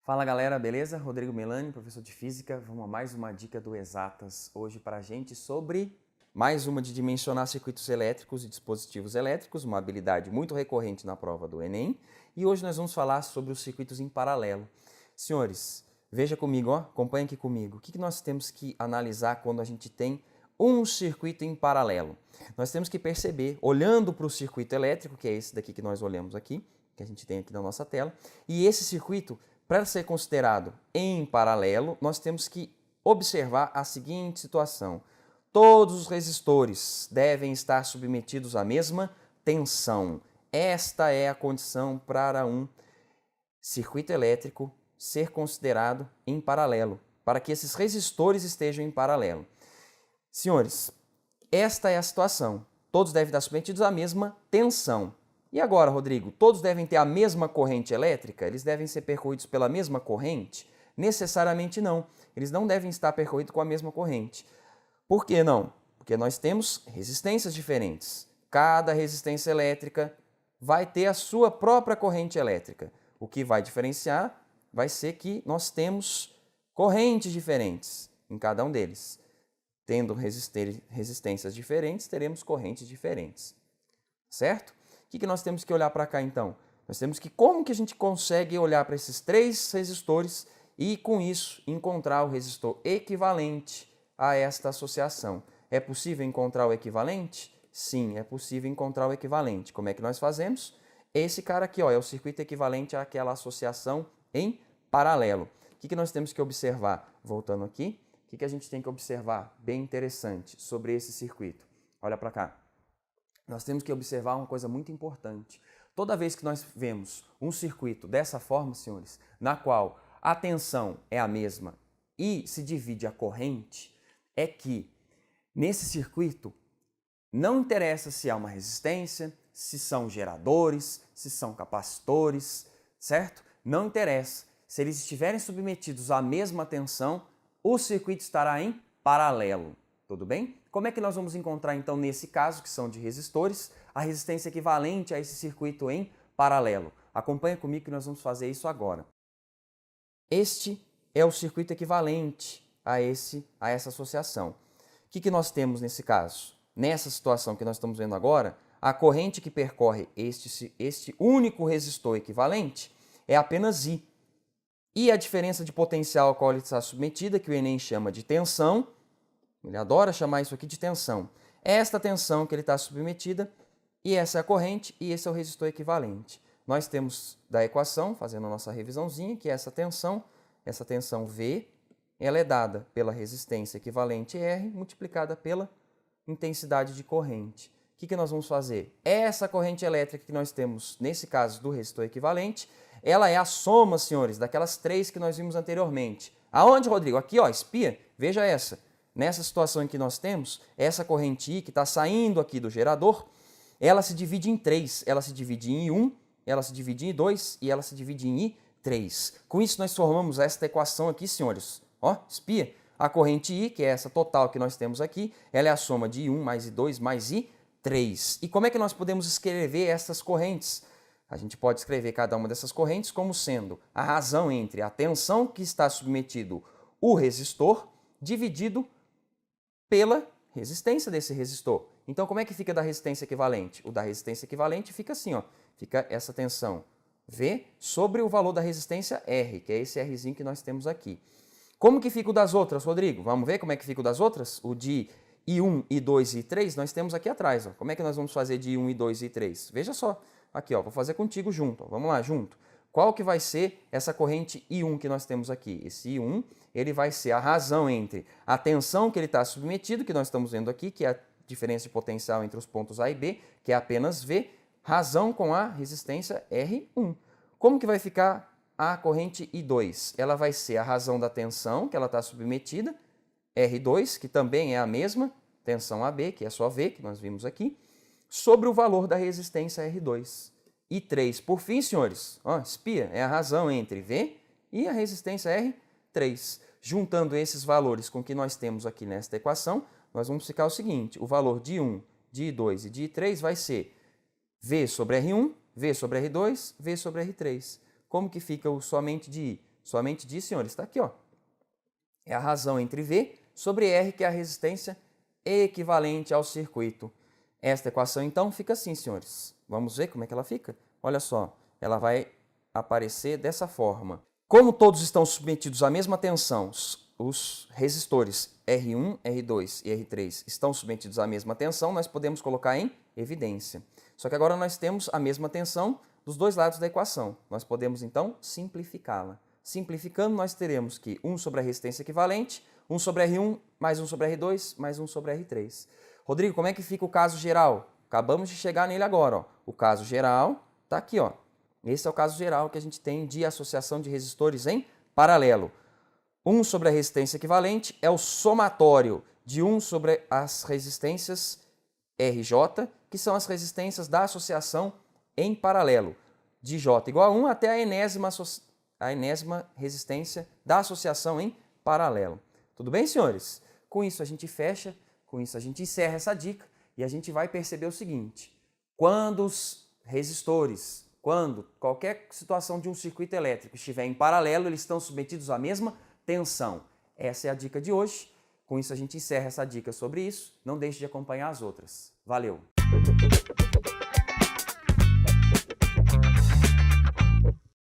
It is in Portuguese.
Fala galera, beleza? Rodrigo Melani, professor de Física. Vamos a mais uma dica do Exatas hoje para a gente sobre mais uma de dimensionar circuitos elétricos e dispositivos elétricos, uma habilidade muito recorrente na prova do Enem. E hoje nós vamos falar sobre os circuitos em paralelo. Senhores, veja comigo, acompanhe aqui comigo. O que nós temos que analisar quando a gente tem um circuito em paralelo? Nós temos que perceber, olhando para o circuito elétrico, que é esse daqui que nós olhamos aqui, que a gente tem aqui na nossa tela, e esse circuito, para ser considerado em paralelo, nós temos que observar a seguinte situação. Todos os resistores devem estar submetidos à mesma tensão. Esta é a condição para um circuito elétrico ser considerado em paralelo, para que esses resistores estejam em paralelo. Senhores, esta é a situação. Todos devem estar submetidos à mesma tensão. E agora, Rodrigo, todos devem ter a mesma corrente elétrica? Eles devem ser percorridos pela mesma corrente? Necessariamente não. Eles não devem estar percorridos com a mesma corrente. Por que não? Porque nós temos resistências diferentes. Cada resistência elétrica vai ter a sua própria corrente elétrica. O que vai diferenciar vai ser que nós temos correntes diferentes em cada um deles. Tendo resistências diferentes, teremos correntes diferentes. Certo? O que nós temos que olhar para cá, então? Nós temos que, como que a gente consegue olhar para esses três resistores e, com isso, encontrar o resistor equivalente a esta associação. É possível encontrar o equivalente? Sim, é possível encontrar o equivalente. Como é que nós fazemos? Esse cara aqui, ó, é o circuito equivalente àquela associação em paralelo. O que nós temos que observar? Voltando aqui, o que a gente tem que observar? Bem interessante sobre esse circuito. Olha para cá. Nós temos que observar uma coisa muito importante. Toda vez que nós vemos um circuito dessa forma, senhores, na qual a tensão é a mesma e se divide a corrente, é que nesse circuito não interessa se há uma resistência, se são geradores, se são capacitores, certo? Não interessa. Se eles estiverem submetidos à mesma tensão, o circuito estará em paralelo. Tudo bem? Como é que nós vamos encontrar, então, nesse caso, que são de resistores, a resistência equivalente a esse circuito em paralelo? Acompanha comigo que nós vamos fazer isso agora. Este é o circuito equivalente a essa associação. O que nós temos nesse caso? Nessa situação que nós estamos vendo agora, a corrente que percorre este único resistor equivalente é apenas I. E a diferença de potencial ao qual ele está submetida, que o Enem chama de tensão, ele adora chamar isso aqui de tensão. É esta tensão que ele está submetida, e essa é a corrente, e esse é o resistor equivalente. Nós temos da equação, fazendo a nossa revisãozinha, que essa tensão V, ela é dada pela resistência equivalente R, multiplicada pela intensidade de corrente. O que nós vamos fazer? Essa corrente elétrica que nós temos, nesse caso do resistor equivalente, ela é a soma, senhores, daquelas três que nós vimos anteriormente. Aonde, Rodrigo? Aqui, ó, espia, veja essa. Nessa situação em que nós temos, essa corrente I que está saindo aqui do gerador, ela se divide em três. Ela se divide em I1, ela se divide em I2 e ela se divide em I3. Com isso, nós formamos esta equação aqui, senhores. Ó, espia. A corrente I, que é essa total que nós temos aqui, ela é a soma de I1 mais I2 mais I3. E como é que nós podemos escrever essas correntes? A gente pode escrever cada uma dessas correntes como sendo a razão entre a tensão que está submetido o resistor dividido pela resistência desse resistor. Então, como é que fica da resistência equivalente? O da resistência equivalente fica assim, ó, fica essa tensão V sobre o valor da resistência R, que é esse Rzinho que nós temos aqui. Como que fica o das outras, Rodrigo? Vamos ver como é que fica o das outras? O de I1, I2 e I3 nós temos aqui atrás. Ó. Como é que nós vamos fazer de I1, I2 e I3? Veja só, aqui, ó, vou fazer contigo junto. Ó. Vamos lá, junto. Qual que vai ser essa corrente I1 que nós temos aqui? Esse I1, ele vai ser a razão entre a tensão que ele está submetido, que nós estamos vendo aqui, que é a diferença de potencial entre os pontos A e B, que é apenas V, razão com a resistência R1. Como que vai ficar a corrente I2? Ela vai ser a razão da tensão que ela está submetida, R2, que também é a mesma, tensão AB, que é só V, que nós vimos aqui, sobre o valor da resistência R2. E 3, por fim, senhores, ó, espia, é a razão entre V e a resistência R3. Juntando esses valores com o que nós temos aqui nesta equação, nós vamos ficar o seguinte, o valor de I1, de I2 e de I3 vai ser V sobre R1, V sobre R2, V sobre R3. Como que fica o somente de I? Somente de I, senhores, está aqui, ó. É a razão entre V sobre R, que é a resistência equivalente ao circuito. Esta equação, então, fica assim, senhores. Vamos ver como é que ela fica? Olha só, ela vai aparecer dessa forma. Como todos estão submetidos à mesma tensão, os resistores R1, R2 e R3 estão submetidos à mesma tensão, nós podemos colocar em evidência. Só que agora nós temos a mesma tensão dos dois lados da equação. Nós podemos, então, simplificá-la. Simplificando, nós teremos que 1 sobre a resistência equivalente, 1 sobre R1, mais 1 sobre R2, mais 1 sobre R3. Rodrigo, como é que fica o caso geral? Acabamos de chegar nele agora, ó. O caso geral está aqui, ó. Esse é o caso geral que a gente tem de associação de resistores em paralelo. 1 sobre a resistência equivalente é o somatório de 1 sobre as resistências RJ, que são as resistências da associação em paralelo, de J igual a 1 até a enésima resistência da associação em paralelo. Tudo bem, senhores? Com isso a gente fecha, com isso a gente encerra essa dica e a gente vai perceber o seguinte: quando os resistores, quando qualquer situação de um circuito elétrico estiver em paralelo, eles estão submetidos à mesma tensão. Essa é a dica de hoje. Com isso a gente encerra essa dica sobre isso. Não deixe de acompanhar as outras. Valeu!